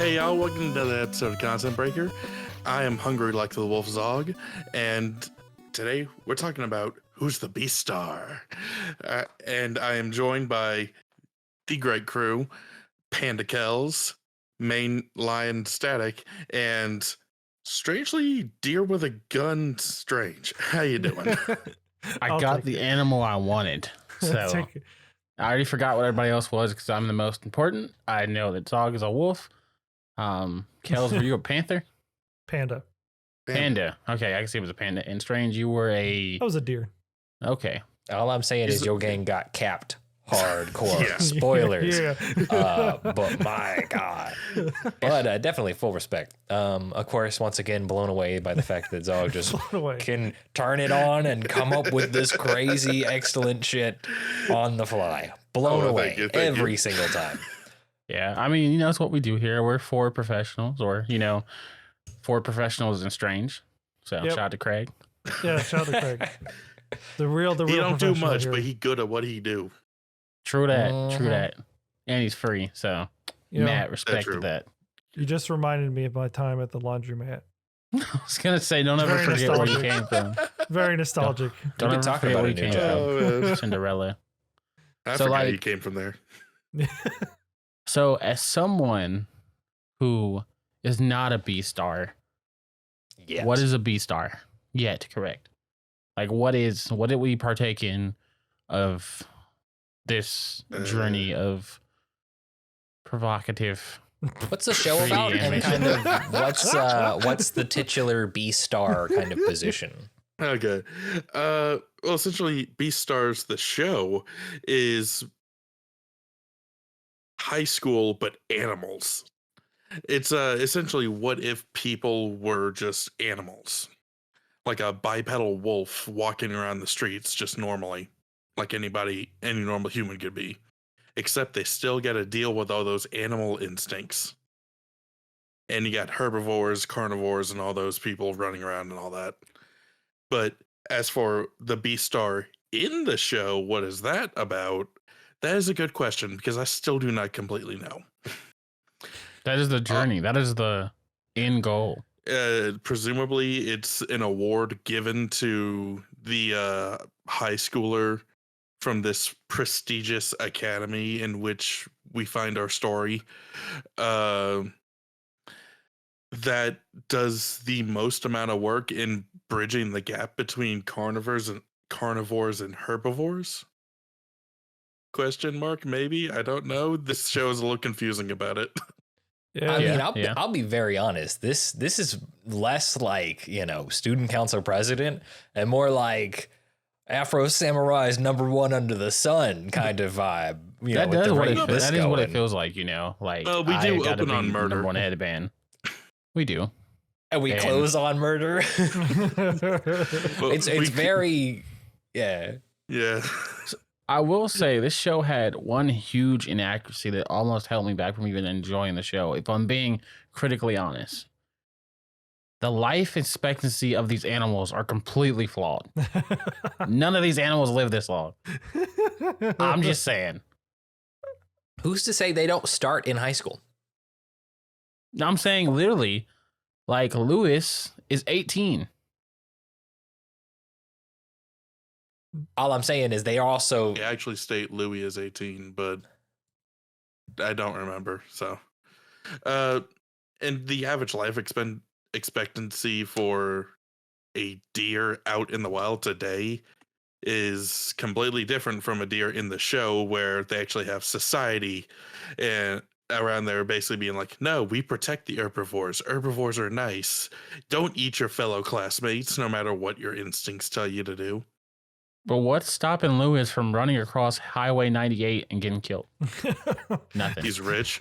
Hey y'all, welcome to another episode of Content Breaker. I am hungry like the wolf Zog, and today we're talking about who's the Beastar. And I am joined by the great crew, Panda Kelz, Main Lion Static, and strangely Deer with a Gun Strange. How you doing? I got the animal I wanted, so I already forgot what everybody else was because I'm the most important. I know that Zog is a wolf. Kelz, were you a panther? Panda. Panda. Okay, I can see it was a panda. And Strange, you were a... I was a deer. Okay. All I'm saying is your gang got capped hardcore. Yeah. Spoilers. Yeah. But my God. But definitely full respect. Of course, once again, blown away by the fact that Zog just can turn it on and come up with this crazy, excellent shit on the fly. Blown away thank every you. single time. Yeah, I mean, that's what we do here. We're four professionals, or, four professionals and Strange. So, Yep. shout out to Craig. Yeah, shout out to Craig. The real He don't do professional much, here. but he good at what he do. True that. Uh-huh. True that. And he's free, so You know, Matt true. respected that. You just reminded me of my time at the laundromat. I was going to say, don't ever Very forget where you nostalgic. came from. Very nostalgic. Don't been ever talking forget about where a you new came job. Oh, from. man. Cinderella. I So, forgot like- you came from there. So, as someone who is not a Beastar, Yes. what is a Beastar? Yet, correct. Like, what did we partake in of this journey of provocative? What's the show 3D about? And animation. kind of what's the titular B-star kind of position? Okay. Well, essentially, Beastars, the show, is high school, but animals. It's essentially what if people were just animals, like a bipedal wolf walking around the streets just normally, like any normal human could be, except they still got to deal with all those animal instincts. And you got herbivores, carnivores, and all those people running around and all that. But as for the Beastar in the show, what is that about? That is a good question because I still do not completely know. That is the journey. That is the end goal. Presumably, it's an award given to the high schooler from this prestigious academy in which we find our story. That does the most amount of work in bridging the gap between carnivores and herbivores? Question mark, maybe? I don't know. This show is a little confusing about it. Yeah. I mean, Yeah. I'll be very honest. This is less like, student council president and more like Afro Samurai's #1 under the sun kind of vibe. That with is the what rate it, this that is what it going. feels like, Like, Well, we I do gotta open be on murder. #1 headband. We do. And we And- close on murder. Well, it's very, yeah. Yeah. I will say this show had one huge inaccuracy that almost held me back from even enjoying the show. If I'm being critically honest, the life expectancy of these animals are completely flawed. None of these animals live this long. I'm just saying. Who's to say they don't start in high school? I'm saying literally, like Lewis is 18. All I'm saying is they also They actually state Louis is 18, but I don't remember. So, and the average life expectancy for a deer out in the wild today is completely different from a deer in the show, where they actually have society and around there basically being like, no, we protect the herbivores. Herbivores are nice. Don't eat your fellow classmates, no matter what your instincts tell you to do. But what's stopping Lewis from running across Highway 98 and getting killed? Nothing. He's rich.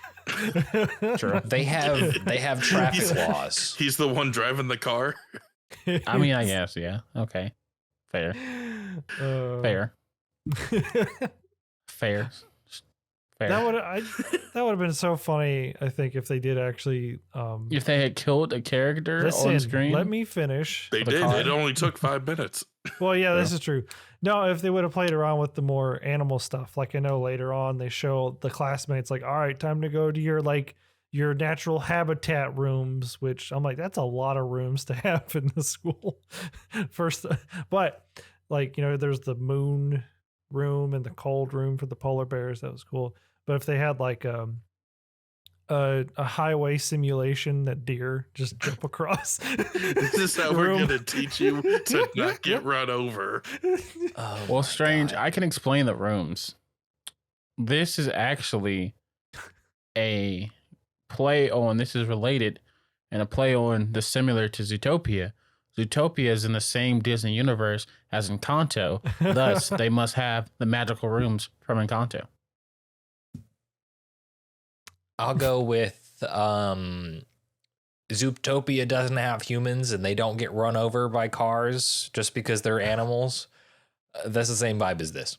True. they have traffic laws. He's the one driving the car. I mean, I guess, yeah. Okay. Fair. Fair. Fair. Fair. That would have been so funny, I think, if they did actually. If they had killed a character Listen, on screen. let me finish. They The did. car. It only took 5 minutes. Well, yeah, this is true. No, if they would have played around with the more animal stuff, like I know later on they show the classmates like, all right, time to go to your your natural habitat rooms, which I'm like, that's a lot of rooms to have in the school. First, but like, you know, there's the moon room and the cold room for the polar bears. That was cool. But if they had like a highway simulation that deer just jump across. This is how we're going to teach you to not get run over. Well, Strange, I can explain the rooms. This is actually a play on, this is related, and a play on the similar to Zootopia. Zootopia is in the same Disney universe as Encanto. Thus, they must have the magical rooms from Encanto. I'll go with Zootopia doesn't have humans and they don't get run over by cars just because they're animals. That's the same vibe as this.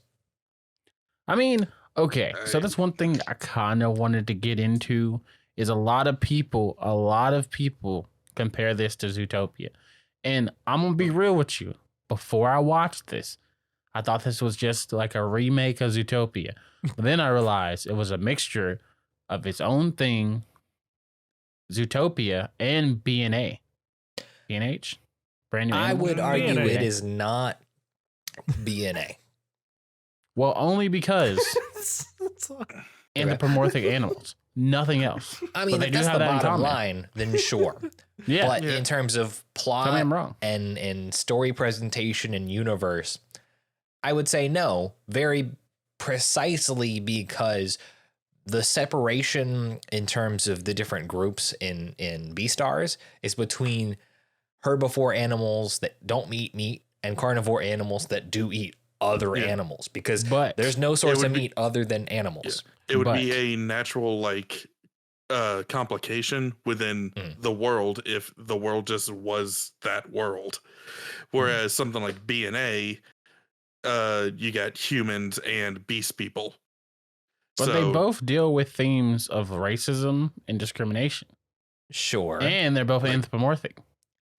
I mean, okay, so that's one thing I kind of wanted to get into is a lot of people compare this to Zootopia. And I'm going to be real with you. Before I watched this, I thought this was just like a remake of Zootopia. But then I realized it was a mixture of its own thing, Zootopia, and B&A. B&H? Brand new. I would argue B&A. it is not B&A. Well, only because anthropomorphic animals. Nothing else. I mean, But they if do that's have the that in bottom common. line, then sure. Yeah. But in terms of Tell me I'm plot wrong. and story presentation and universe, I would say no, very precisely because the separation in terms of the different groups in Beastars is between herbivore animals that don't eat meat and carnivore animals that do eat other animals, because there's no source of meat other than animals. It would be a natural like complication within the world if the world just was that world. Whereas something like B&A, you got humans and beast people. But they both deal with themes of racism and discrimination. Sure. And they're both anthropomorphic.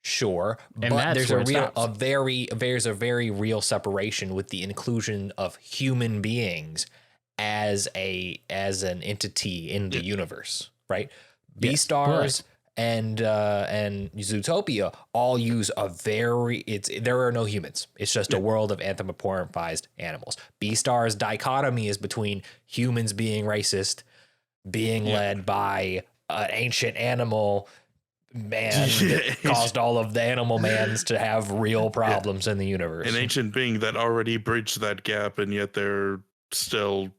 Sure, And but that's there's where it there's a very real separation with the inclusion of human beings as an entity in the universe, right? Yes, Beastars and Zootopia all use there are no humans. It's just a world of anthropomorphized animals. Beastars' dichotomy is between humans being racist, being led by an ancient animal man that caused all of the animal mans to have real problems in the universe. An ancient being that already bridged that gap, and yet they're still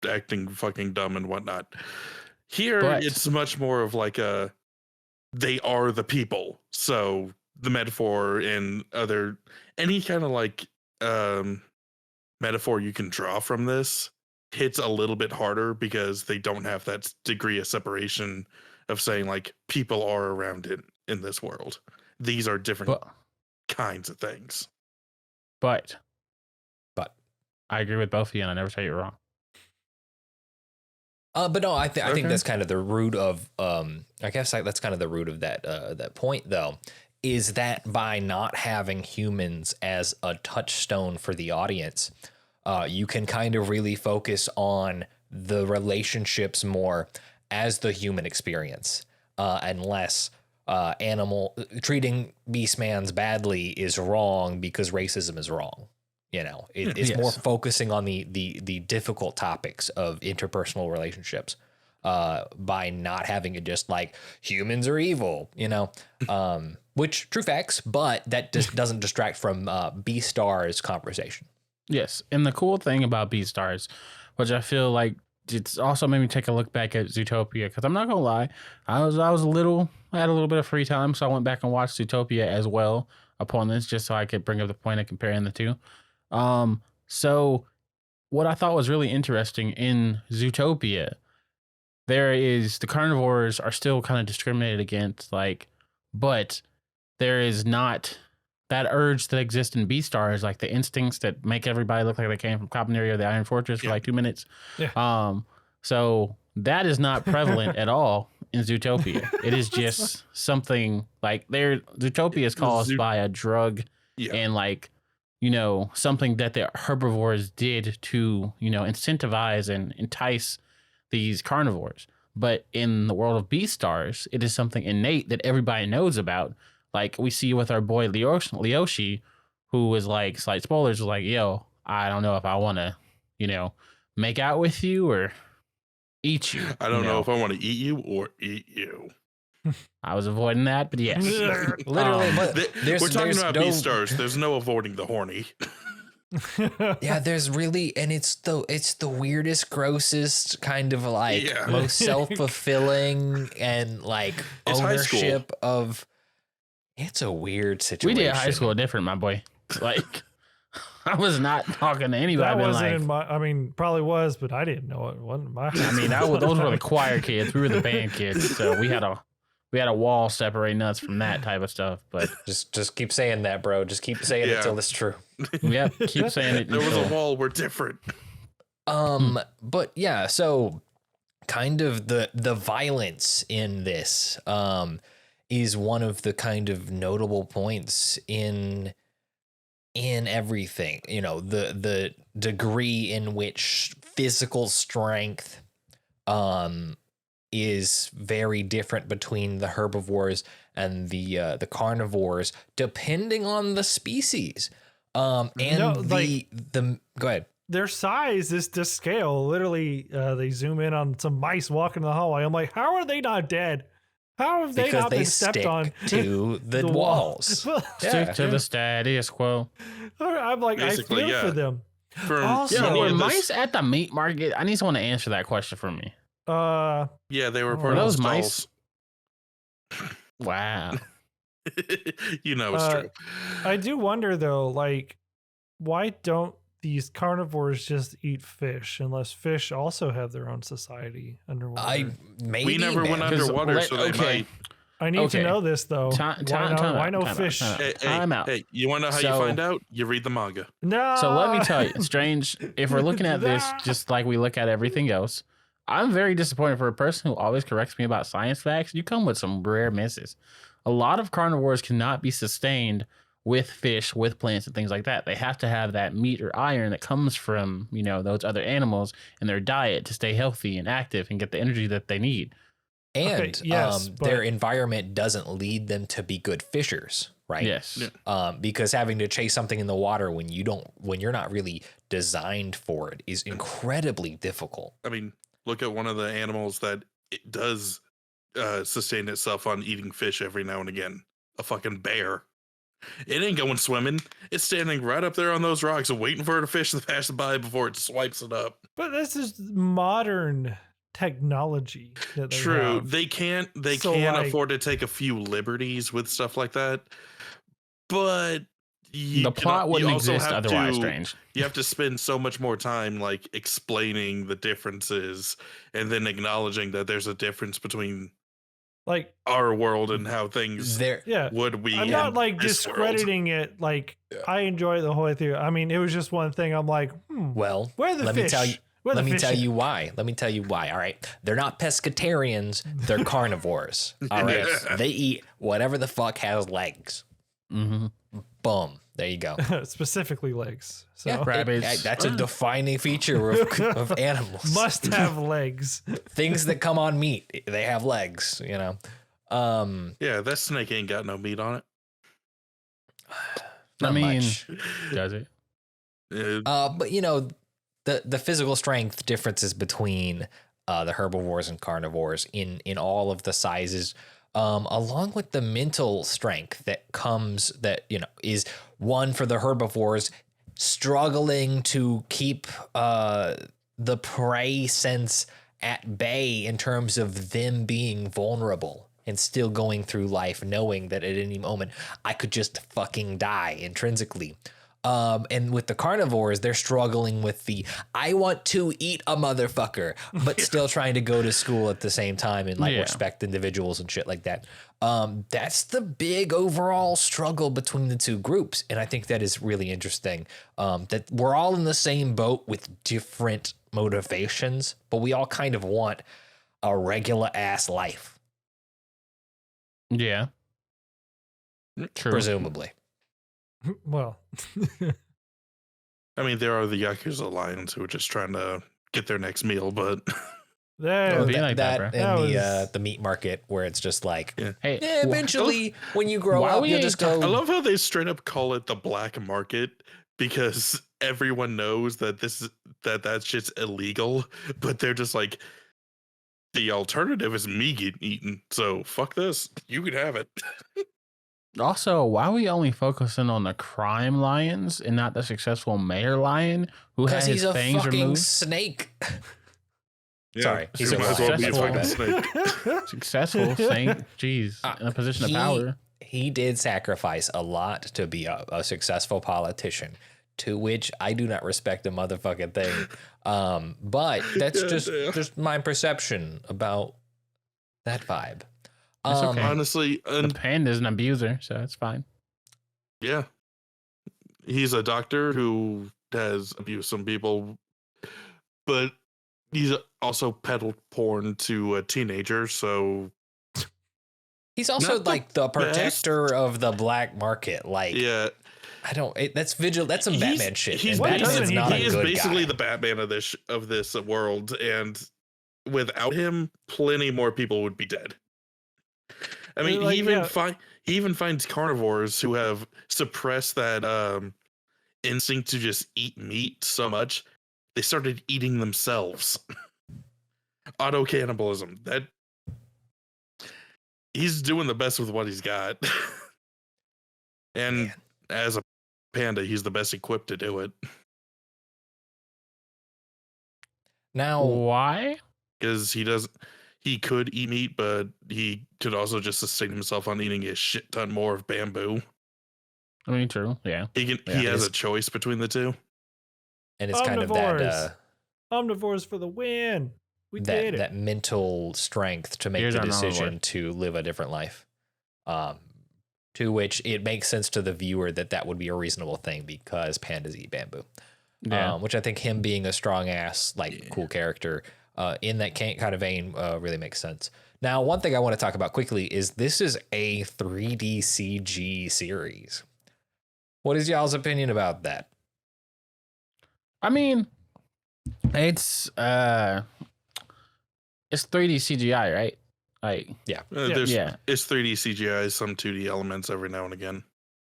acting fucking dumb and whatnot. Here, it's much more of like they are the people. So the metaphor and any kind of like metaphor you can draw from this hits a little bit harder because they don't have that degree of separation of saying like people are around it in this world. These are different kinds of things. But I agree with both of you, and I never tell you wrong. But no, I think that's kind of the root of I guess that's kind of the root of that point, though, is that by not having humans as a touchstone for the audience, you can kind of really focus on the relationships more as the human experience, and less treating beastmans badly is wrong because racism is wrong. You know, it's more focusing on the difficult topics of interpersonal relationships, by not having it just like humans are evil, you know, which true facts, but that just doesn't distract from Beastars conversation. Yes. And the cool thing about Beastars, which I feel like it's also made me take a look back at Zootopia, because I'm not gonna lie, I had a little bit of free time, so I went back and watched Zootopia as well upon this, just so I could bring up the point of comparing the two. So what I thought was really interesting in Zootopia, the carnivores are still kind of discriminated against, but there is not that urge that exists in Beastars, like the instincts that make everybody look like they came from Copneria or the Iron Fortress for like 2 minutes. Yeah. So that is not prevalent at all in Zootopia. It is just something like Zootopia is caused by a drug and something that the herbivores did to, incentivize and entice these carnivores. But in the world of Beastars, it is something innate that everybody knows about. Like we see with our boy Leoshi, who was like, slight spoilers, was like, yo, I don't know if I want to, make out with you or eat you. I don't know if I want to eat you or eat you. I was avoiding that, but yes. Literally, but we're talking about Beastars. There's no avoiding the horny. Yeah, there's really, and it's the weirdest, grossest kind of like most self-fulfilling and like it's ownership of. It's a weird situation. We did high school different, my boy. Like, I was not talking to anybody. That wasn't like, in my. I mean, probably was, but I didn't know it wasn't my. I mean, those were the choir kids. We were the band kids, so we had a wall separating us from that type of stuff. But just keep saying that, bro. Just keep saying it till it's true. Yeah, keep saying it. There was a wall. We're different. But yeah, so kind of the violence in this is one of the kind of notable points in everything. The degree in which physical strength is very different between the herbivores and the carnivores, depending on the species. Go ahead. Their size is to scale. Literally, they zoom in on some mice walking in the hallway. I'm like, how are they not dead? How have they not been stepped on to the walls? Stick to the status quo. I'm like, basically, I feel for them. Were mice at the meat market? I need someone to answer that question for me. Yeah, they were part of those mice. Wow. It's true. I do wonder though, like, why don't these carnivores just eat fish unless fish also have their own society underwater? We never went underwater, so they might. I need to know this though. Why no fish? Time out. Hey, you want to know how you find out? You read the manga. No. So let me tell you, Strange, if we're looking at this just like we look at everything else, I'm very disappointed for a person who always corrects me about science facts. You come with some rare misses. A lot of carnivores cannot be sustained with fish, with plants and things like that. They have to have that meat or iron that comes from, those other animals in their diet to stay healthy and active and get the energy that they need. And their environment doesn't lead them to be good fishers, right? Yes. Because having to chase something in the water when you're not really designed for it is incredibly difficult. I mean, look at one of the animals that it does sustain itself on eating fish every now and again. A fucking bear. It ain't going swimming. It's standing right up there on those rocks and waiting for a fish to pass by before it swipes it up. But this is modern technology. True. They can't afford to take a few liberties with stuff like that. But the plot wouldn't exist otherwise, Strange. You have to spend so much more time like explaining the differences and then acknowledging that there's a difference between like our world and how things would be. I'm not like discrediting it. Like I enjoy the whole thing. I mean, it was just one thing. I'm like, well, where are the fish? Let me tell you why. All right. They're not pescatarians. They're carnivores. All right. They eat whatever the fuck has legs. Mm-hmm. Boom. There you go. Specifically legs. So rabbits. That's a defining feature of animals. Must have legs. Things that come on meat, they have legs, Yeah, that snake ain't got no meat on it. Not much. Does it? But the physical strength differences between the herbivores and carnivores in all of the sizes, along with the mental strength that comes, is one for the herbivores struggling to keep the prey sense at bay in terms of them being vulnerable and still going through life knowing that at any moment I could just fucking die intrinsically. And with the carnivores, they're struggling with the I want to eat a motherfucker, but still trying to go to school at the same time and respect individuals and shit like that. That's the big overall struggle between the two groups. And I think that is really interesting, that we're all in the same boat with different motivations, but we all kind of want a regular ass life. Yeah. True. Presumably. Well, I mean, there are the Yakuza lions who are just trying to get their next meal, but That, be like that, bro. and the meat market where it's just like, Hey, eventually when you grow why up, we you'll ain't just go. I love how they straight up call it the black market because everyone knows that that shit's illegal, but they're just like, the alternative is me getting eaten, so fuck this. You can have it. Also, why are we only focusing on the crime lions and not the successful mayor lion who Because has he's his a fangs fucking removed? snake. Yeah, Sorry, he's a might as well lion. be a That's my fucking bad. snake. Successful saint, jeez, in a position of power. He did sacrifice a lot to be a successful politician, to which I do not respect a motherfucking thing. But that's just my perception about that vibe. It's okay. Honestly, The panda's an abuser, so it's fine. yeah, he's a doctor who has abused some people, but he's also peddled porn to a teenager, so He's also Not the like the protector of the black market. Like, yeah, I don't. That's vigil. That's some Batman shit. He's And Batman's basically- not a he is good basically guy. the Batman of this world, and without him, plenty more people would be dead. I mean, Like, he even finds carnivores who have suppressed that instinct to just eat meat so much they started eating themselves. Auto cannibalism. That he's doing the best with what he's got, and Man. as a panda, he's the best equipped to do it Now, Why? because he could eat meat, but he could also just sustain himself on eating a shit ton more of bamboo. I mean, true. Yeah. He has a choice between the two. and it's kind of that Omnivores. Omnivores for the win. We did it. that mental strength to make Here's the our decision knowledge. to live a different life. To which it makes sense to the viewer that would be a reasonable thing because pandas eat bamboo. Yeah. Which I think him being a strong ass, cool character in that kind of vein really makes sense. Now, one thing I want to talk about quickly is this is a 3D CG series. What is y'all's opinion about that? I mean, it's 3D CGI, right? Like, There's yeah. it's 3D CGI, some 2D elements every now and again.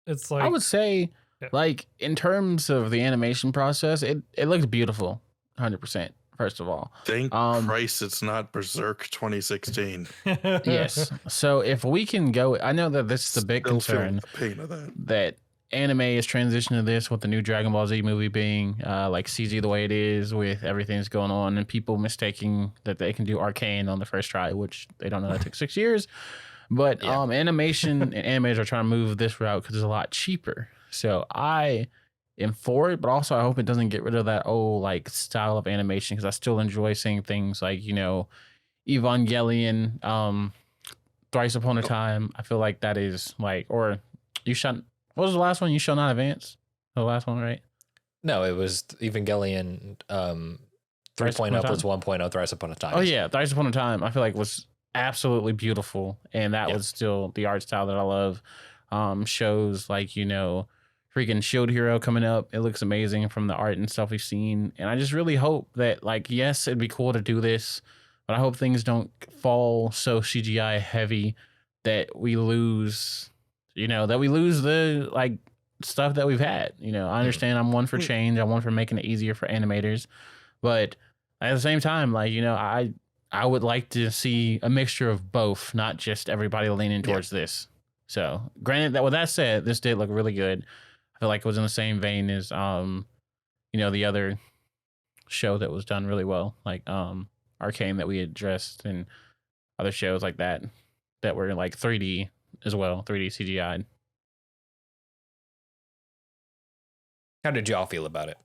It's like I would say, Yeah. like, in terms of the animation process, it looked beautiful, 100%. First of all, Thank Christ it's not Berserk 2016. yes. So if we can go, I know that this is the big Still feeling concern the pain of that. that anime is transitioning to this with the new Dragon Ball Z movie being like CG the way it is with everything that's going on and people mistaking that they can do Arcane on the first try, which they don't know that took 6 years. But animation and animators are trying to move this route because it's a lot cheaper. So I am for it, but also I hope it doesn't get rid of that old like style of animation because I still enjoy seeing things like, you know, Evangelion, Thrice Upon a Time. I feel like that is like, or you shall. What was the last one? You shall not advance. The last one, right? No, it was Evangelion 3.0 plus 1.0 Thrice Upon a Time. Oh yeah, Thrice Upon a Time. I feel like was absolutely beautiful, and that Yeah. was still the art style that I love. Shows like, you know, freaking Shield Hero coming up. It looks amazing from the art and stuff we've seen, and I just really hope that, like, yes, it'd be cool to do this, but I hope things don't fall so CGI heavy that we lose, you know, that we lose the like stuff that we've had. You know, I understand I'm one for change. I'm one for making it easier for animators, but at the same time, like, you know, I would like to see a mixture of both, not just everybody leaning towards this. So, granted that with that said, this did look really good. I feel like it was in the same vein as you know, the other show that was done really well, like Arcane that we addressed, and other shows like that were like 3D as well, 3D CGI. How did y'all feel about it?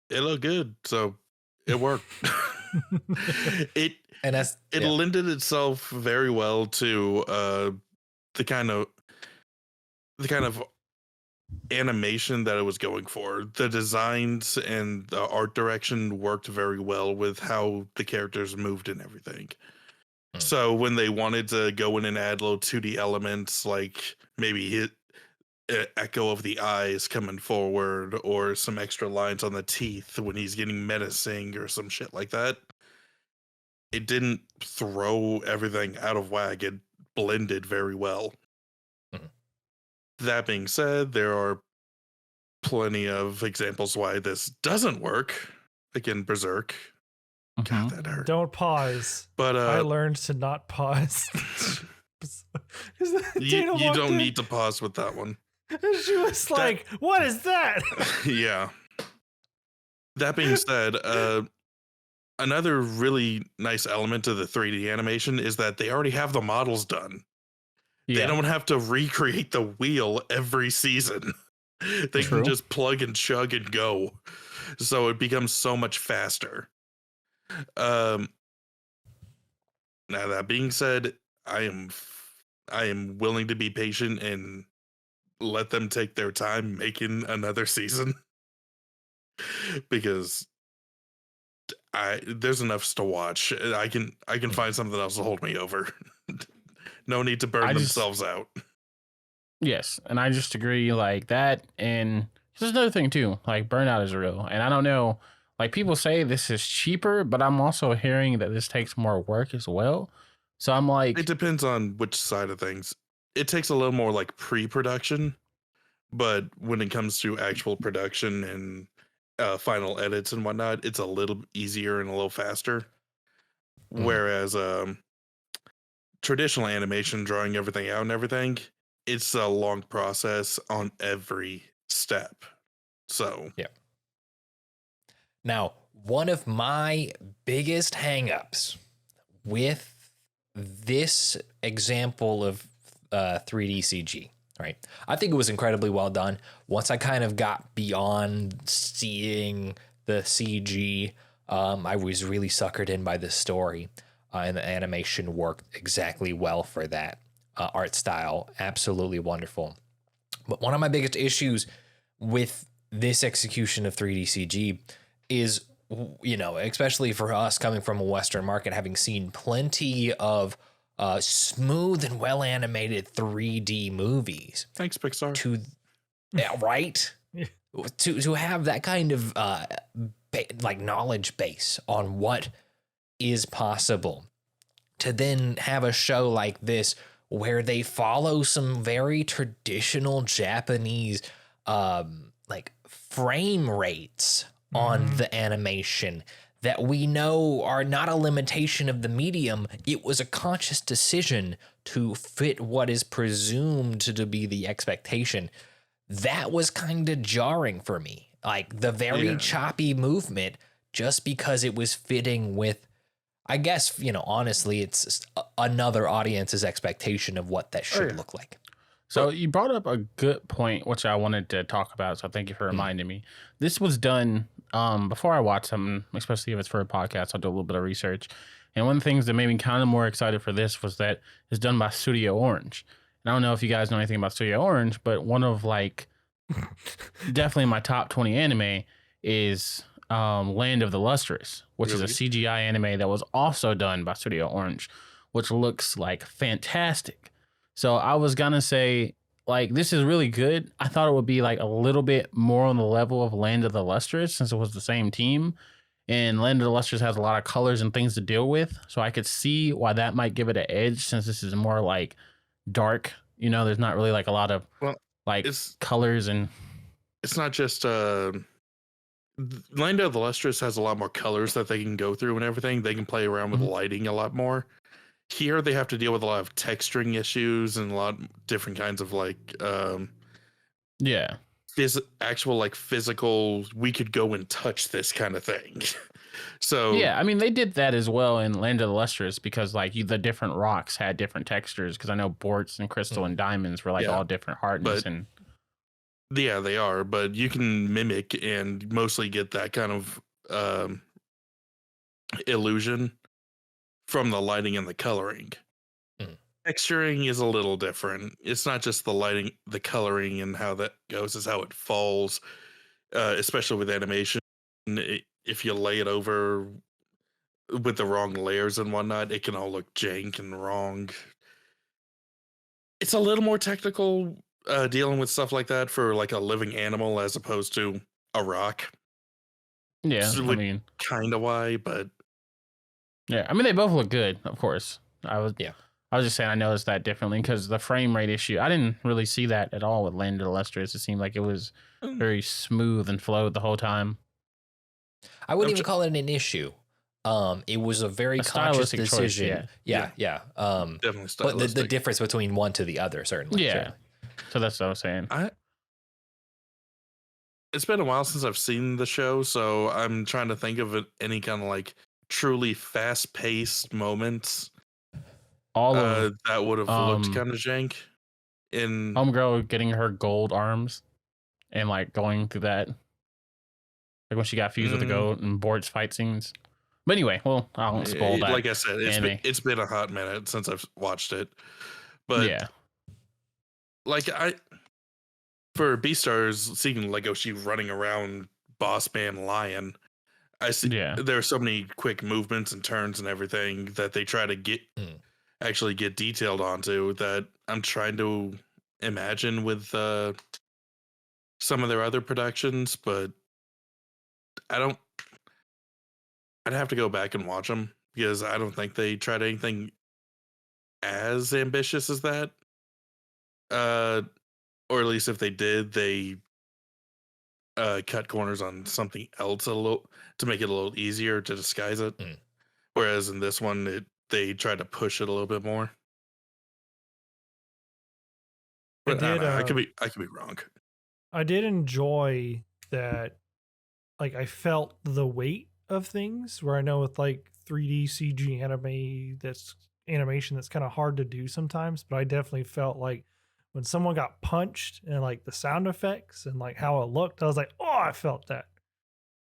It looked good, so it worked. it And that's lended itself very well to the kind of animation that it was going for. The designs and the art direction worked very well with how the characters moved and everything. So when they wanted to go in and add little 2D elements, like maybe echo of the eyes coming forward, or some extra lines on the teeth when he's getting menacing or some shit like that. It didn't throw everything out of whack. It blended very well. Mhm. That being said, there are plenty of examples why this doesn't work. Again, Berserk. God, that hurt. Don't pause. But I learned to not pause. you don't need to pause with that one. She was like, "What is that?" Yeah. That being said, another really nice element of the 3D animation is that they already have the models done. Yeah. They don't have to recreate the wheel every season. They True. can just plug and chug and go. So it becomes so much faster. Now that being said, I am willing to be patient and let them take their time making another season. Because there's enough to watch. I can find something else to hold me over. No need to burn themselves out. Yes, and I just agree like that. And there's another thing too, like burnout is real. And I don't know, like people say this is cheaper, but I'm also hearing that this takes more work as well. So I'm like, It depends on which side of things. It takes a little more like pre-production, but when it comes to actual production and final edits and whatnot, it's a little easier and a little faster. Whereas traditional animation, drawing everything out and everything, it's a long process on every step. So yeah. Now, one of my biggest hangups with this example of 3D CG, right? I think it was incredibly well done. Once I kind of got beyond seeing the CG, I was really suckered in by the story, and the animation worked exactly well for that. Art style, absolutely wonderful. But one of my biggest issues with this execution of 3D CG is, you know, especially for us coming from a Western market, having seen plenty of smooth and well animated 3D movies. thanks, Pixar. Right? To have that kind of like knowledge base on what is possible, to then have a show like this where they follow some very traditional Japanese like frame rates on the animation that we know are not a limitation of the medium. It was a conscious decision to fit what is presumed to be the expectation. That was kind of jarring for me. Like the very choppy movement, just because it was fitting with, I guess, you know, honestly, it's another audience's expectation of what that should look like. So you brought up a good point, which I wanted to talk about. So thank you for reminding me. This was done before I watched something, especially if it's for a podcast. I'll do a little bit of research. And one of the things that made me kind of more excited for this was that it's done by Studio Orange. And I don't know if you guys know anything about Studio Orange, but one of like definitely my top 20 anime is Land of the Lustrous, which is a CGI anime that was also done by Studio Orange, which looks like fantastic. So I was gonna say, like, this is really good. I thought it would be like a little bit more on the level of Land of the Lustrous since it was the same team. And Land of the Lustrous has a lot of colors and things to deal with. So I could see why that might give it an edge since this is more like dark. You know, there's not really like a lot of colors and... It's not just... Land of the Lustrous has a lot more colors that they can go through and everything. They can play around with lighting a lot more. Here they have to deal with a lot of texturing issues and a lot of different kinds of like actual like physical, we could go and touch this kind of thing. So yeah, I mean they did that as well in Land of the Lustrous because like the different rocks had different textures, because I know quartz and crystal and diamonds were like all different hardness and yeah, they are, but you can mimic and mostly get that kind of illusion from the lighting and the coloring. Texturing is a little different. It's not just the lighting, the coloring and how that goes, is how it falls, especially with animation. If you lay it over with the wrong layers and whatnot, it can all look jank and wrong. It's a little more technical dealing with stuff like that for like a living animal as opposed to a rock. Yeah, So I mean, kind of why, but yeah, I mean they both look good, of course. I was just saying I noticed that differently because the frame rate issue, I didn't really see that at all with Land of the Lustrous. It seemed like it was very smooth and flowed the whole time. I wouldn't even call it an issue. It was a very conscious decision. Choice, yeah. definitely stylistic. But the difference between one to the other, certainly. Yeah. Sure. So that's what I was saying. It's been a while since I've seen the show, so I'm trying to think of any kind of like truly fast-paced moments All of that would have looked kind of jank. In Homegirl getting her gold arms and like going through that, like when she got fused with the goat and Bort's fight scenes. But anyway, well, I won't spoil that. Like I said, it's been a hot minute since I've watched it, but yeah, like for Beastars, seeing Legoshi running around Boss Man Lion, I see there are so many quick movements and turns and everything that they try to actually get detailed onto that I'm trying to imagine with some of their other productions, but I'd have to go back and watch them because I don't think they tried anything as ambitious as that. Or at least if they did, they cut corners on something else a little to make it a little easier to disguise it. Whereas in this one, they tried to push it a little bit more. But I could be wrong. I did enjoy that. Like I felt the weight of things where I know with like 3D CG animation that's kind of hard to do sometimes, but I definitely felt like when someone got punched and like the sound effects and like how it looked, I was like, oh, I felt that.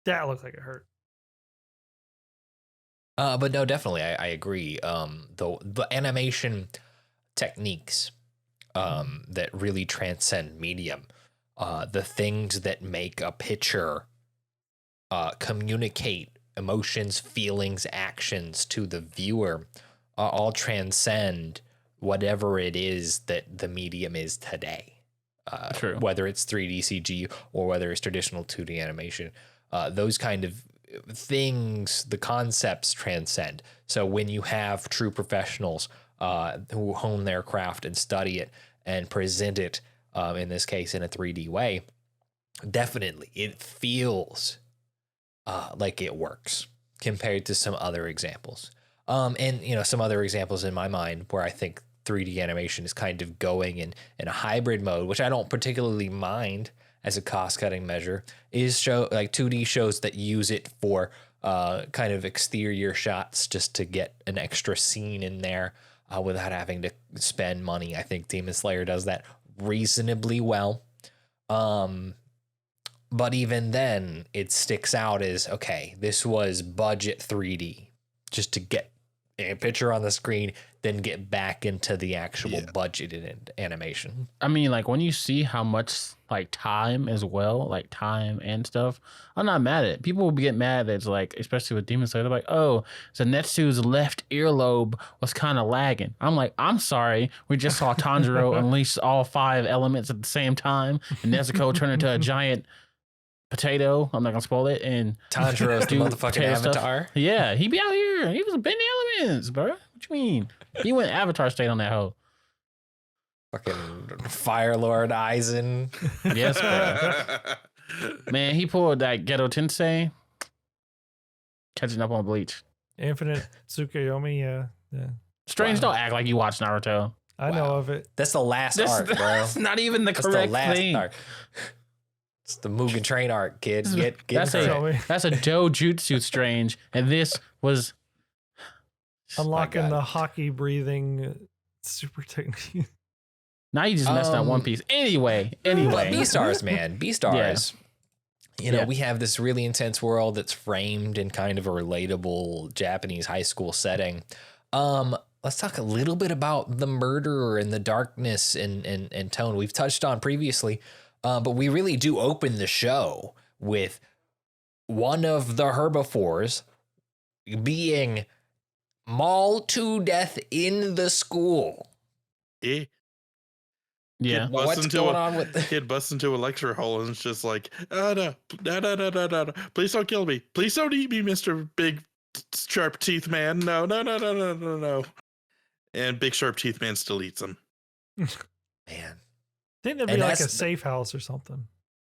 That looked like it hurt. But no, definitely, I agree. The animation techniques that really transcend medium, the things that make a picture communicate emotions, feelings, actions to the viewer, all transcend whatever it is that the medium is today. True. Whether it's 3D CG or whether it's traditional 2D animation, those kind of things, the concepts transcend. So when you have true professionals who hone their craft and study it and present it, in this case, in a 3D way, definitely it feels like it works compared to some other examples. And some other examples in my mind where I think 3D animation is kind of going in a hybrid mode, which I don't particularly mind as a cost-cutting measure, is 2D shows that use it for kind of exterior shots just to get an extra scene in there without having to spend money. I think Demon Slayer does that reasonably well. But even then, it sticks out as, okay, this was budget 3D just to get a picture on the screen, then get back into the actual budgeted animation. I mean, like when you see how much like time as well, like time and stuff, I'm not mad at it. People will get mad that it's like, especially with Demon Slayer, they're like, oh, Zenitsu's left earlobe was kind of lagging. I'm like, I'm sorry. We just saw Tanjiro unleash all 5 elements at the same time, and Nezuko turn into a giant potato. I'm not gonna spoil it. And Tanjiro's the motherfucking Avatar. Stuff. Yeah, he be out here. He was bending elements, bro. What you mean? He went Avatar state on that hoe. Fucking Fire Lord Aizen. Yes, bro. Man, he pulled that Ghetto Tensei. Catching up on Bleach. Infinite Tsukuyomi, yeah. Strange, don't act like you watch Naruto. I know of it. That's the last arc, bro. That's not even the correct thing. Arc. It's the Mugen Train arc, kid. Get that's a dojutsu Strange, and this was unlocking the hockey breathing super technique. Now you just messed up One Piece. Anyway. But Beastars, man. Beastars. Yeah. We have this really intense world that's framed in kind of a relatable Japanese high school setting. Let's talk a little bit about the murderer and the darkness and tone we've touched on previously. But we really do open the show with one of the herbivores being mauled to death in the school. Yeah. What's going on with the kid busts into a lecture hall and it's just like, no, please don't kill me. Please don't eat me, Mr. Big Sharp Teeth Man. No. And Big Sharp Teeth Man still eats them. man? I think there'd be like a safe house or something.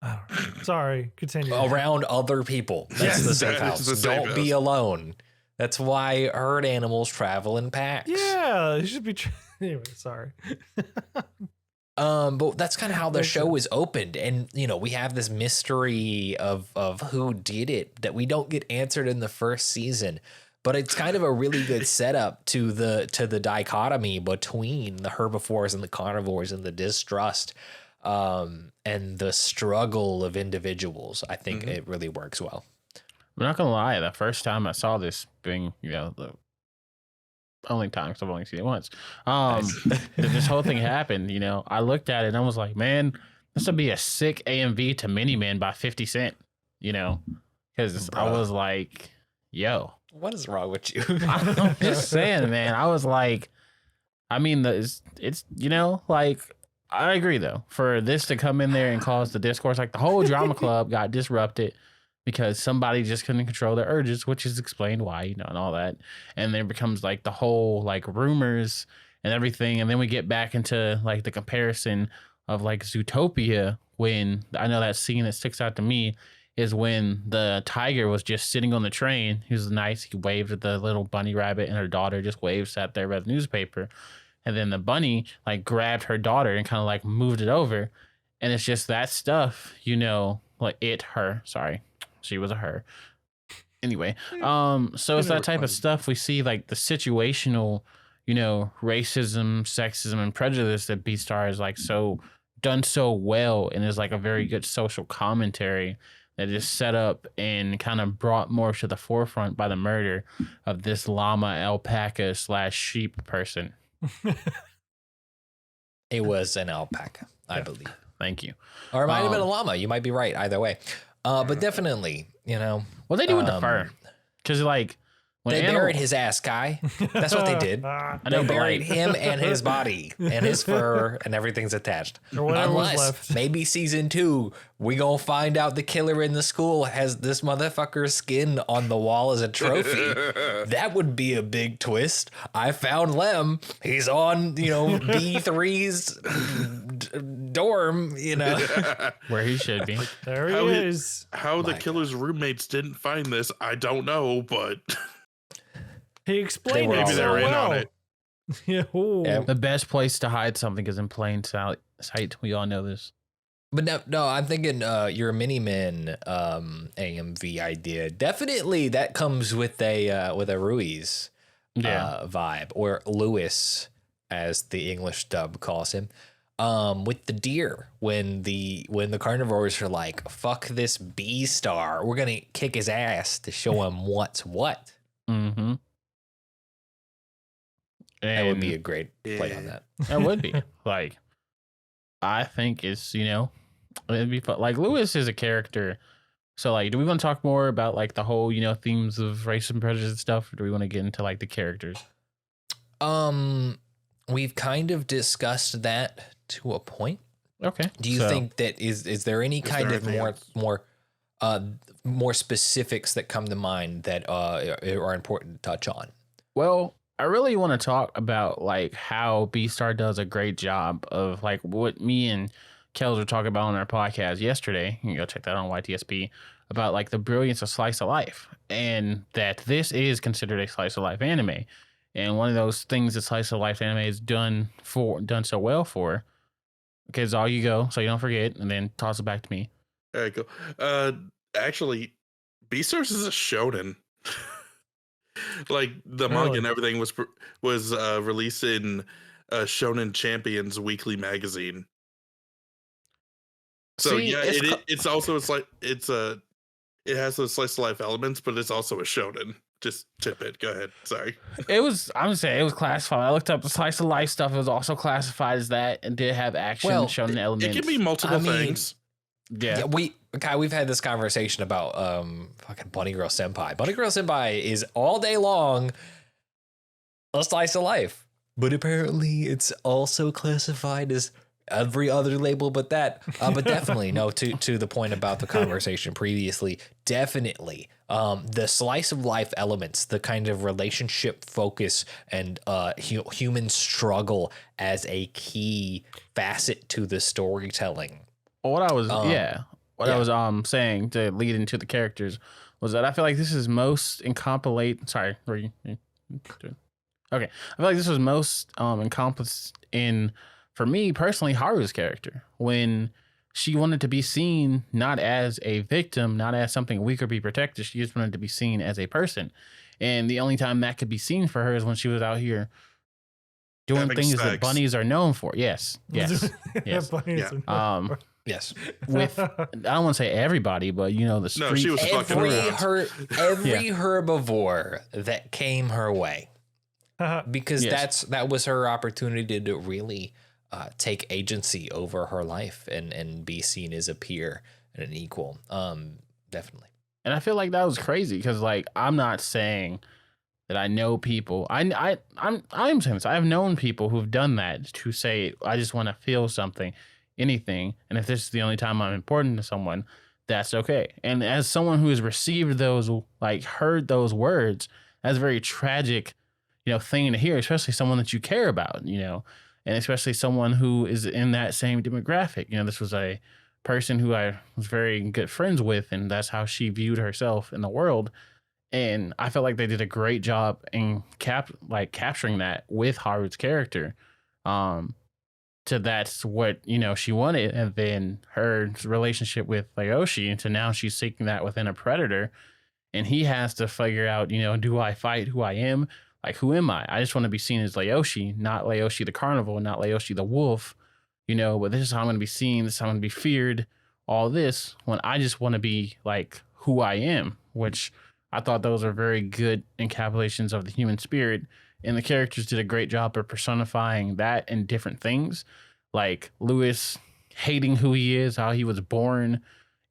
I don't know. Sorry, continue. Around other people. That's the safe house. Don't be alone. That's why herd animals travel in packs. Yeah, it should be. Anyway, sorry. But that's kind of how the show is opened, and we have this mystery of who did it that we don't get answered in the first season. But it's kind of a really good setup to the dichotomy between the herbivores and the carnivores and the distrust, and the struggle of individuals. I think it really works well. I'm not gonna lie. The first time I saw this being, the only time, because I've only seen it once. This whole thing happened. I looked at it and I was like, man, this would be a sick AMV to Mini Man by 50 Cent. Because I was like, yo, what is wrong with you? I'm just saying, man. I was like, I mean, it's like, I agree though. For this to come in there and cause the discourse, like the whole drama club got disrupted because somebody just couldn't control their urges, which is explained why, and all that. And then it becomes like the whole like rumors and everything. And then we get back into like the comparison of like Zootopia, when I know that scene that sticks out to me is when the tiger was just sitting on the train. He was nice. He waved at the little bunny rabbit, and her daughter just waved, sat there, read the newspaper. And then the bunny like grabbed her daughter and kind of like moved it over. And it's just that stuff, like sorry. She was a her. Anyway, so it's that type of stuff we see, like the situational, racism, sexism, and prejudice that Beastars is like done so well, and is like a very good social commentary that is set up and kind of brought more to the forefront by the murder of this llama, alpaca / sheep person. It was an alpaca, I believe. Thank you. Or it might have been a llama. You might be right either way. But definitely, Well, they do with the fur. Because, like, when they buried his ass, Guy. That's what they did. They buried him and his body and his fur, and everything's attached. Unless maybe season 2, we gonna find out the killer in the school has this motherfucker's skin on the wall as a trophy. That would be a big twist. I found Lem. He's on, B3's dorm, where he should be. There he is. How the killer's roommates didn't find this, I don't know, but he explained maybe they were in on it. Yeah. The best place to hide something is in plain sight. We all know this. But no, I'm thinking your Mini-Men AMV idea. Definitely that comes with a Ruiz vibe, or Lewis, as the English dub calls him. With the deer, when the carnivores are like, fuck this Beastar, we're gonna kick his ass to show him what's what. Mm-hmm. That would be a great play on that. That would be. Like, I think it's, it'd be fun. Like, Lewis is a character. So, like, do we want to talk more about, like, the whole, themes of race and prejudice and stuff? Or do we want to get into, like, the characters? We've kind of discussed that to a point. Okay. Do you think that is there any kind of more specifics that come to mind that are important to touch on? Well, I really want to talk about like how Beastar does a great job of like what me and Kelz were talking about on our podcast yesterday. You can go check that on YTSP, about like the brilliance of slice of life, and that this is considered a slice of life anime. And one of those things that slice of life anime is done so well for. Okay, Zal, you go so you don't forget, and then toss it back to me. All right, go. Actually, Beastars is a shonen. Like the manga and everything was released in Shonen Champions weekly magazine. So see, it's also it has those slice of life elements, but it's also a shonen. Just tip it. Go ahead. Sorry. I'm gonna say it was classified. I looked up the slice of life stuff. It was also classified as that, and did have action shonen elements. It can be multiple things. Yeah, we've had this conversation about fucking Bunny Girl Senpai. Bunny Girl Senpai is all day long a slice of life, but apparently it's also classified as every other label but that. But definitely, no, to the point about the conversation previously, definitely the slice of life elements, the kind of relationship focus and human struggle as a key facet to the storytelling. What I was saying to lead into the characters was that I feel like this is most encompassed. Sorry, were you? Okay, I feel like this was most encompassed in, for me personally, Haru's character, when she wanted to be seen not as a victim, not as something weak or be protected. She just wanted to be seen as a person, and the only time that could be seen for her is when she was out here doing things that bunnies are known for. Yes. Bunnies Yeah. are known for. Yes. With, I don't want to say everybody, but the street. No, she was fucking around. Every herbivore that came her way, because that was her opportunity to really take agency over her life and be seen as a peer and an equal. Definitely. And I feel like that was crazy because, like, I'm not saying that I know people. I'm saying this. I've known people who've done that, to say, I just want to feel something, anything, and if this is the only time I'm important to someone, that's okay. And as someone who has received those, like, heard those words, that's a very tragic, thing to hear, especially someone that you care about, and especially someone who is in that same demographic. This was a person who I was very good friends with, and that's how she viewed herself in the world. And I felt like they did a great job in capturing that with Haru's character. To that's what she wanted, and then her relationship with Leoshi, and to now she's seeking that within a predator, and he has to figure out, do I fight who I am? Like, who am I? I just want to be seen as Leoshi, not Leoshi the carnival, not Leoshi the wolf, but this is how I'm going to be seen, this is how I'm going to be feared, all this, when I just want to be like who I am, which I thought those are very good encapsulations of the human spirit. And the characters did a great job of personifying that in different things, like Lewis hating who he is, how he was born,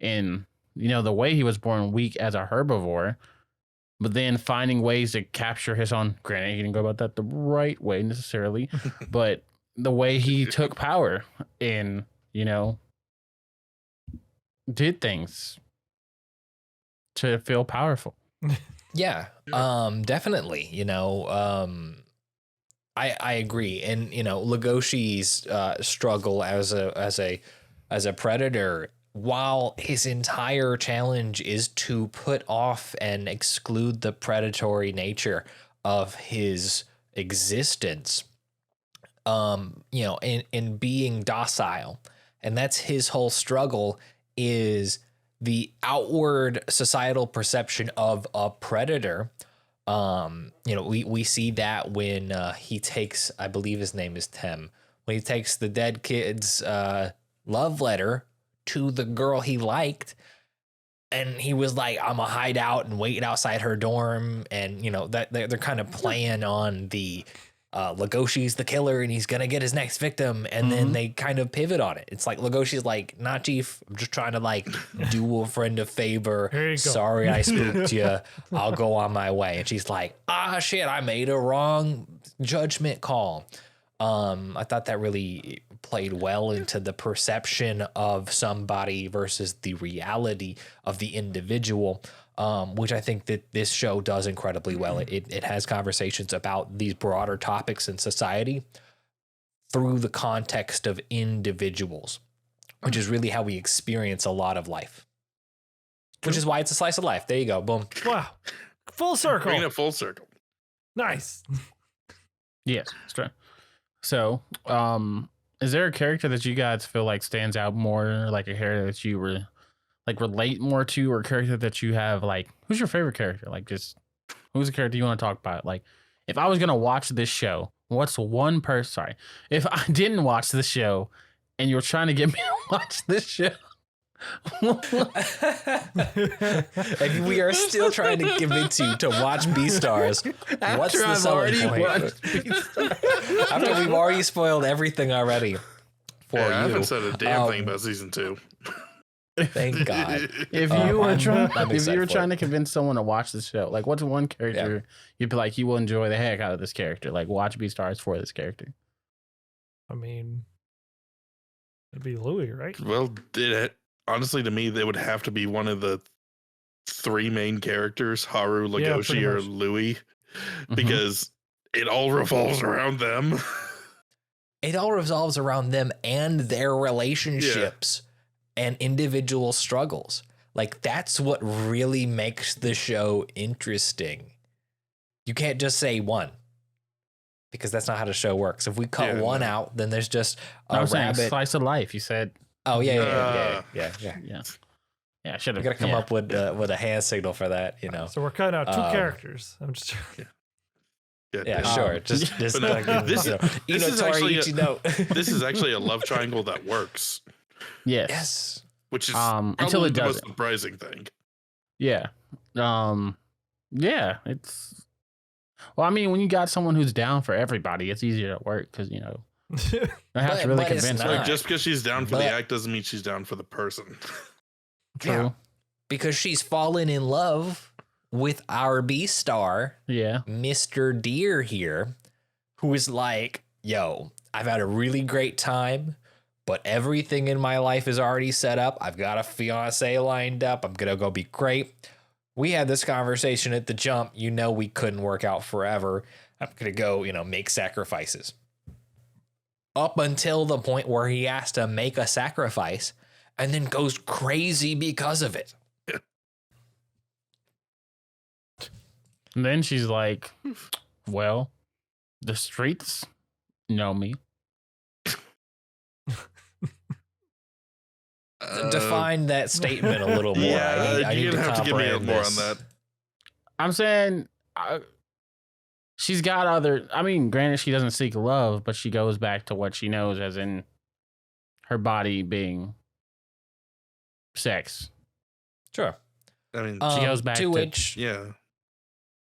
and the way he was born weak as a herbivore, but then finding ways to capture his own. Granted, he didn't go about that the right way necessarily, but the way he took power and did things to feel powerful. Yeah, definitely. I agree, and Legoshi's struggle as a predator, while his entire challenge is to put off and exclude the predatory nature of his existence, in being docile, and that's his whole struggle, is the outward societal perception of a predator. We see that when he takes, I believe his name is Tem, when he takes the dead kid's love letter to the girl he liked, and he was like, I'm gonna hide out and wait outside her dorm, and that they're kind of playing on the Legoshi's the killer and he's gonna get his next victim, and then they kind of pivot on it. It's like Legoshi's like, nah, chief, I'm just trying to do a friend a favor. Sorry I spooked you. I'll go on my way. And she's like, shit, I made a wrong judgment call. I thought that really played well into the perception of somebody versus the reality of the individual. Which I think that this show does incredibly well. It has conversations about these broader topics in society through the context of individuals, which is really how we experience a lot of life, which is why it's a slice of life. There you go. Boom. Wow. Full circle. Bringing it full circle. Nice. Yes, that's true. So, is there a character that you guys feel like stands out more, like a character that you were relate more to, or a character that you have, who's your favorite character? Just who's the character you want to talk about? If I was going to watch this show, what's one person, sorry, if I didn't watch this show and you were trying to get me to watch this show. And we are still trying to convince you to watch Beastars. What's the selling point? After we've already spoiled everything already for you. I haven't said a damn thing about season 2. Thank God. If you were trying to convince someone to watch the show, what's one character you'd be like, you will enjoy the heck out of this character? Watch Beastars for this character. I mean, It'd be Louis, right? Well, honestly, to me, they would have to be one of the 3 main characters, Haru, Legoshi, or Louis, because it all revolves around them. It all revolves around them and their relationships and individual struggles. Like, that's what really makes the show interesting. You can't just say one, because that's not how the show works. If we cut one out, then there's just a rabbit. Slice of life, you said. Oh, yeah. Yeah, I should have. We got to come up with a hand signal for that, you know. So we're cutting out 2 characters. I'm just... Sure. Just this is actually a love triangle that works. Yes. Which is until it the doesn't. most surprising thing. Yeah. It's well, I mean, when you got someone who's down for everybody, it's easier to work because you know I have to really convince her. Like, just because she's down for the act doesn't mean she's down for the person. True. Yeah, because she's fallen in love with our Beastar, Mr. Deer here, who is like, yo, I've had a really great time, but everything in my life is already set up. I've got a fiance lined up. I'm going to go be great. We had this conversation at the jump. You know, we couldn't work out forever. I'm going to go, make sacrifices. Up until the point where he has to make a sacrifice and then goes crazy because of it. And then she's like, well, the streets know me. Define that statement a little more. Yeah, I need you're to gonna have to give me more this. on that. I'm saying she's got other. I mean, granted, she doesn't seek love, but she goes back to what she knows, as in her body being sex. Sure. I mean, she goes back to which. Yeah.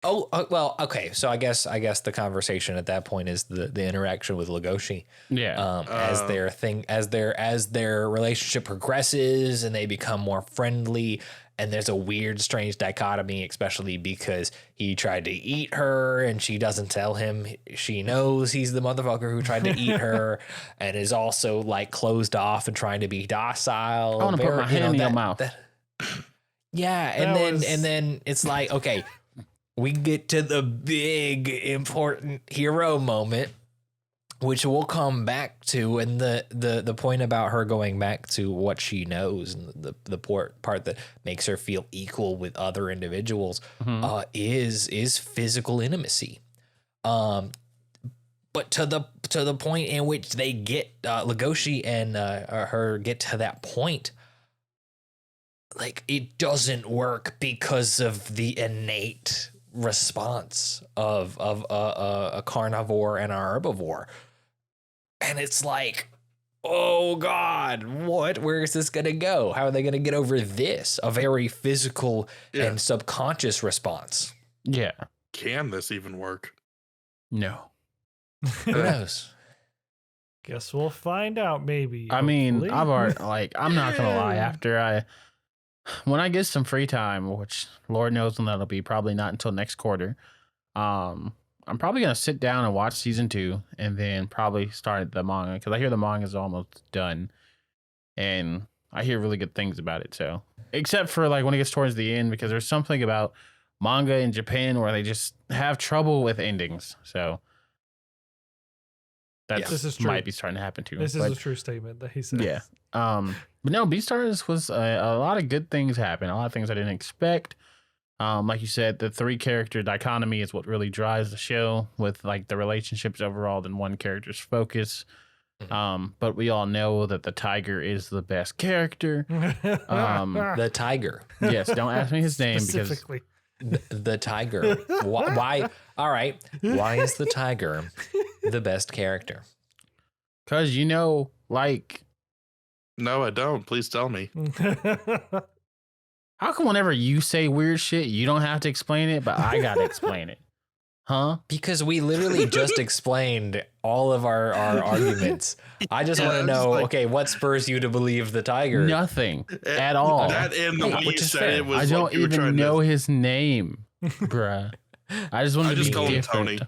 Oh, well, okay. So I guess the conversation at that point is the interaction with Legoshi. Yeah. As their relationship progresses and they become more friendly, and there's a weird, strange dichotomy, especially because he tried to eat her and she doesn't tell him she knows he's the motherfucker who tried to eat her, and is also like closed off and trying to be docile. I want to put my hand in your mouth. Yeah, and then it's like, okay. We get to the big important hero moment, which we'll come back to, and the point about her going back to what she knows, and the part that makes her feel equal with other individuals, is physical intimacy. But to the point in which they get Legoshi and her get to that point, like, it doesn't work because of the innate response of a carnivore and a herbivore, and it's like, oh god, where is this gonna go? How are they gonna get over this? A very physical and subconscious response. Can this even work? No. Who knows? Guess we'll find out. Maybe. I mean, hopefully. I've already I'm not gonna lie. When I get some free time, which Lord knows when that'll be, probably not until next quarter, I'm probably going to sit down and watch season 2 and then probably start the manga, because I hear the manga is almost done and I hear really good things about it. So, except for like when it gets towards the end, because there's something about manga in Japan where they just have trouble with endings. So that might be starting to happen too. This is a true statement that he said. Yeah. But no, Beastars was a lot of good things happen. A lot of things I didn't expect. Like you said, the 3 character dichotomy is what really drives the show, with like the relationships overall than one character's focus. But we all know that the tiger is the best character. The tiger. Yes, don't ask me his name Specifically. Because the tiger. Why? All right. Why is the tiger the best character? Because like. No, I don't. Please tell me. How come whenever you say weird shit, you don't have to explain it, but I gotta explain it? Huh? Because we literally just explained all of our arguments. I just want to know, okay, what spurs you to believe the tiger? Nothing at all. That and the way you said it was I don't even know his name, bruh. I just wanted to be call him different. Tony.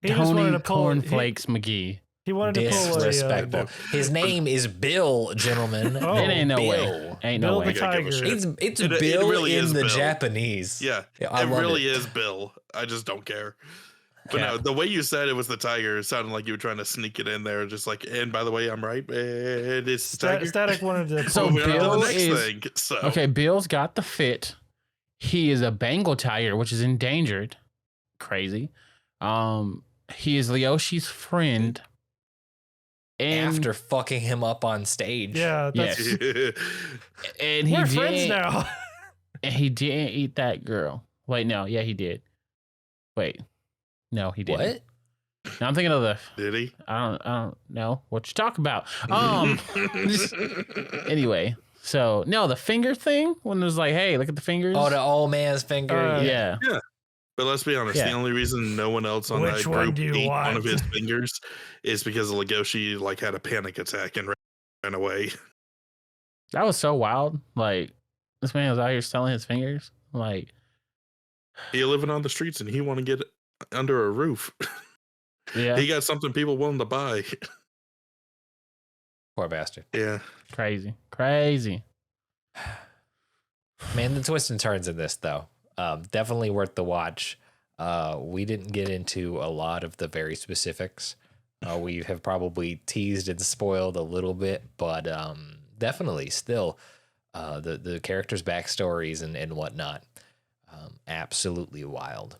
He just wanted Tony to pull Cornflakes McGee. He wanted to pull Disrespectful. His name is Bill, gentlemen. Oh, it ain't no Bill. way. Ain't Bill no the way. Tiger. It's It Bill really in is the Bill. Japanese. Yeah, I it love really is Bill. I just don't care. But no, the way you said it was the tiger, it sounded like you were trying to sneak it in there, just like. And by the way, I'm right. And it's the tiger. Static wanted to. So Moving on to the Bill next is thing. So okay. Bill's got the fit. He is a Bengal tiger, which is endangered. Crazy. He is Ryoshi's friend. And After fucking him up on stage. Yeah, that's, yes, and he we're did. friends now. And he didn't eat that girl. Wait, no, yeah, he did. Wait, no, he didn't. What? Now I'm thinking of the. did he? I don't know what you talk about. Anyway, so no, the finger thing when it was like, hey, look at the fingers. Oh, the old man's finger. yeah. But let's be honest, Yeah. the only reason no one else on Which that one group do you ate one want? of his fingers is because Legoshi like had a panic attack and ran away. That was so wild. Like this man was out here selling his fingers. Like He living on the streets and he want to get under a roof. yeah, He got something people willing to buy. Poor bastard. Yeah. crazy. Man, the twists and turns in this, though, definitely worth the watch. We didn't get into a lot of the very specifics. We have probably teased and spoiled a little bit, but definitely still the characters' backstories and whatnot. Absolutely wild.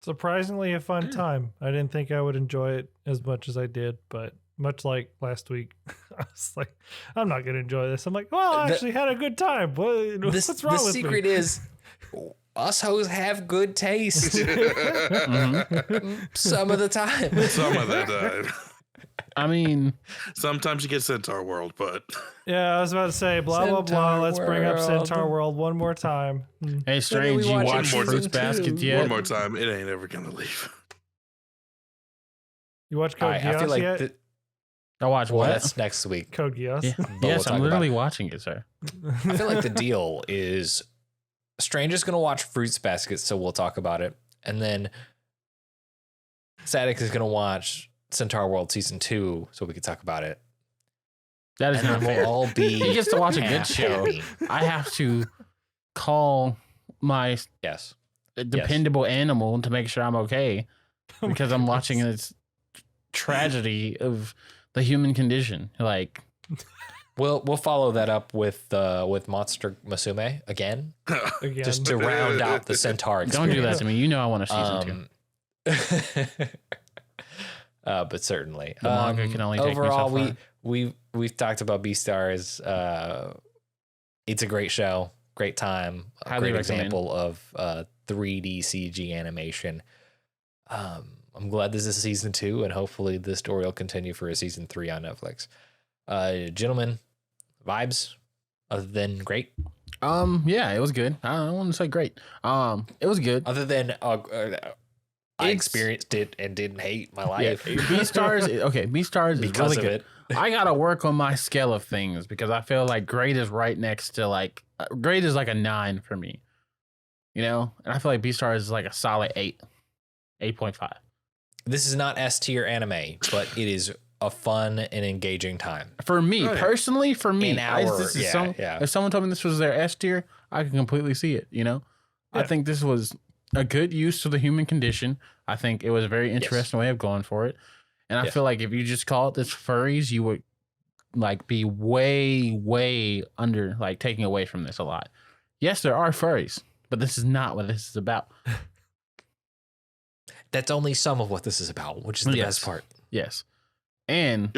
Surprisingly a fun time. I didn't think I would enjoy it as much as I did, but much like last week, I was like, I'm not going to enjoy this. I'm like, well, I actually had a good time. What's wrong The with secret me? is us hoes have good taste some of the time. Some of that time. I mean, Sometimes you get Centaur World, but Yeah, I was about to say, blah, blah, blah. Centaur Let's bring up World. Centaur World one more time. hey, strange, we you watch watch season Fruits 2? Basket yet? one more time, it ain't ever gonna leave. You watch All Code right, I Geass feel like yet? I watch well, what? that's next week. Code Geass. Yeah. But Yes, we'll I'm talk literally about watching it, sir. I feel like the deal is Strange is going to watch Fruits Basket, so we'll talk about it. And then Static is going to watch Centaur World Season 2, so we can talk about it. That is And not then fair. we'll all be He gets to watch a good show. happy. I have to call my Yes. dependable animal to make sure I'm okay because I'm watching this tragedy of the human condition. Like, We'll follow that up with Monster Musume again, Again. just to round out the Centaur experience. don't do that to me. You know I want a season 2. But certainly, The manga can only take me so overall, far. we've talked about Beastars. It's a great show, great time, a Highly great recommend. example of 3D CG animation. I'm glad this is season 2, and hopefully this story will continue for a season 3 on Netflix. Gentlemen, vibes other than great, Yeah, it was good. I don't want to say great. It was good. other than I It's- experienced it and didn't hate my Yeah, life Beastars. Okay, Beastars is because really of good. it. I gotta work on my scale of things because I feel like great is right next to like great is like a 9 for me, you know, and I feel like Beastars is like a solid 8, 8.5. This is not S tier anime, but it is a fun and engaging time. For me Oh, yeah. personally, for me, In our- this is yeah, yeah. if someone told me this was their S tier, I can completely see it. You know, I Yeah. think this was a good use of the human condition. I think it was a very interesting way of going for it, and I Yes. feel like if you just call it this furries, you would like be way under like taking away from this a lot. Yes, there are furries, but this is not what this is about. That's only some of what this is about, which is the Yes. best part. Yes, and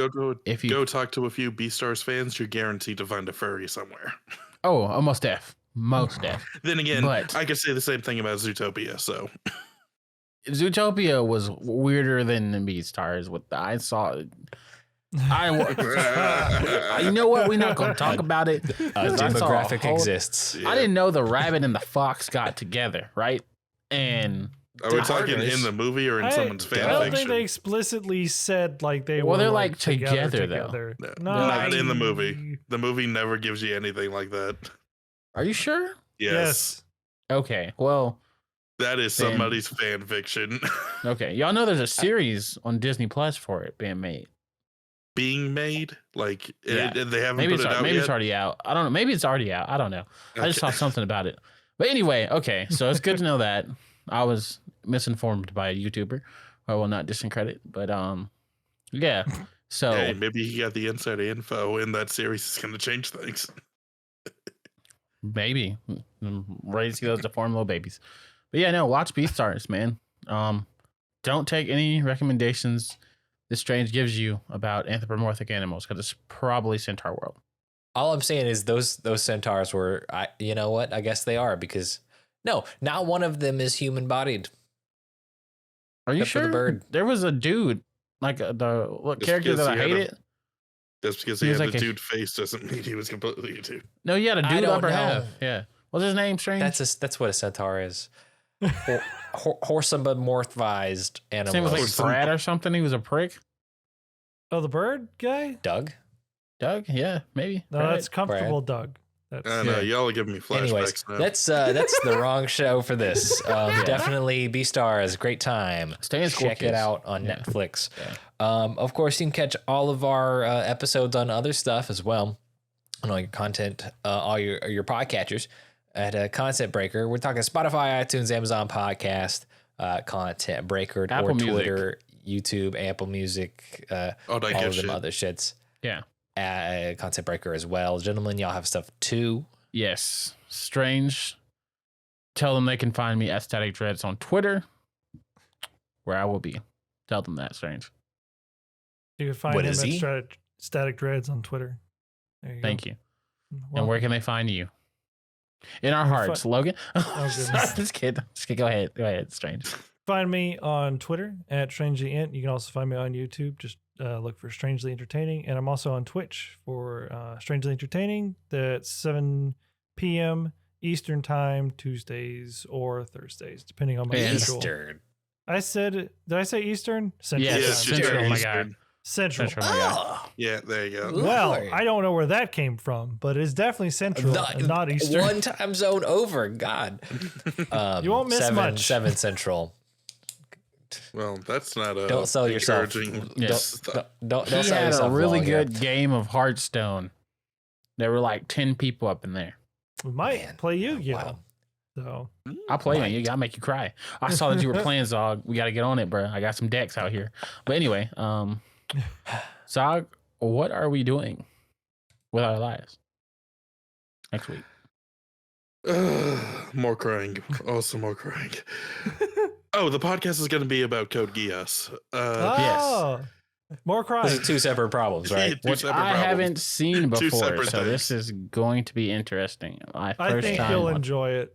if you Go talk to a few Beastars fans, you're guaranteed to find a furry somewhere. most def. Then again, But- I could say the same thing about Zootopia. So Zootopia was weirder than the Beastars. What I saw, you know what? We're not going to talk about it. 'cause I saw a Demographic whole- exists. yeah. I didn't know the rabbit and the fox got together, right? And Are we talking Partners. in the movie or in someone's fan I don't fiction? think they explicitly said like they Well, were they're, like, together, though. together. No, No, not in the movie. The movie never gives you anything like that. are you sure? Yes. Okay. Well, That is somebody's fan fiction. Okay, y'all know there's a series on Disney Plus for it being made. Being made? Like, Yeah. they haven't Maybe put it out maybe yet? it's already out. I don't know. Maybe it's already out. I don't know. I just saw Okay. something about it. But anyway, okay. So it's good to know that. I was misinformed by a YouTuber. I will not discredit, but yeah. So Hey, maybe he got the inside info, and that series is going to change things. maybe I'm ready to see those deformed little babies. But yeah, no, watch Beastars, man. Don't take any recommendations this Strange gives you about anthropomorphic animals because it's probably Centaur World. All I'm saying is those centaurs were, you know what? I guess they are, because no, not one of them is human bodied. Are you Except for sure? the bird. There was a dude, like the character because that I he had hated. Just because He he was had like a a- dude face doesn't mean he was completely a dude. No, you had a I dude don't upper know. half. Yeah. What's his name, Strange? That's what a centaur is. Horsomorphized His name was animal. like Brad or something. He was a prick. Oh, the bird guy? Doug? Doug? Yeah, maybe. No, Brad? that's comfortable, Doug. That's I know, y'all are giving me flashbacks Anyways, now. that's the wrong show for this. Definitely Beastars, great time. Stay in school, Check it kids. out on Yeah. Netflix. Yeah. Of course, you can catch all of our episodes on other stuff as well, on all your content, all your podcatchers at Content Breaker. We're talking Spotify, iTunes, Amazon Podcast, Content Breaker, Apple or Music. Twitter, YouTube, Apple Music, Oh, all that of good them shit. other shits. Yeah. Content Breaker as well. Gentlemen, y'all have stuff too. Yes. Strange. Tell them they can find me at Static Dreads on Twitter, where I will be. Tell them that, Strange. You can find What him is at he? Static Dreads on Twitter. There you Thank you. go. And where can they find you? In our Fi- hearts, Logan. goodness. Just kidding. Go ahead. Go ahead, Strange. Find me on Twitter at Strangely Int. You can also find me on YouTube. Just look for Strangely Entertaining. And I'm also on Twitch for Strangely Entertaining. That's 7 p.m. Eastern Time, Tuesdays or Thursdays, depending on my schedule. Eastern. Did I say Eastern? Central Yes, Yeah, Time. it's Central, Eastern. my God. Central. Central, my God. Oh, Yeah, there you go. Well, Lord. I don't know where that came from, but it's definitely Central and not Eastern. One time zone over. God. You won't miss much. 7 Central. Well, that's not a Don't sell yourself. encouraging Yes. stuff. Don't He sell had yourself a really wrong here. good game of Hearthstone. There were like 10 people up in there. We might Man. play Yu-Gi-Oh. Wow. So I'll play on you. I'll make you cry. I saw that you were playing, Zog. We got to get on it, bro. I got some decks out here. But anyway, Zog, what are we doing with our lives next week? More crying. Also more crying. Oh, the podcast is going to be about Code Geass. oh, more crying. Those are 2 separate problems, right? Two Which separate I problems. haven't seen Two before, separate so this things. is going to be interesting. My I first think time. you'll watching- enjoy it.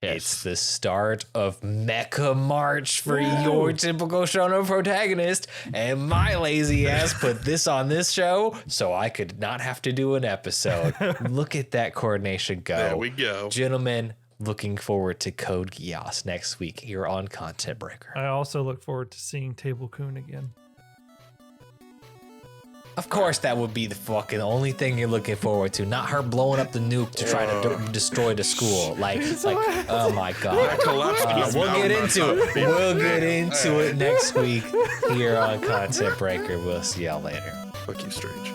It's the start of Mecha March for Woo! your typical Shonen protagonist, and my lazy ass put this on this show so I could not have to do an episode. Look at that coordination go. There we go. Gentlemen, looking forward to Code Geass next week here on Content Breaker. I also look forward to seeing Table Coon again. Of course, that would be the fucking only thing you're looking forward to, not her blowing up the nuke to try to destroy the school. Like, oh my god. Collapsed in his We'll mouth, get that's into how it. feels. We'll get into All it right. next week here on Content Breaker. We'll see y'all later. Fuck you, Strange.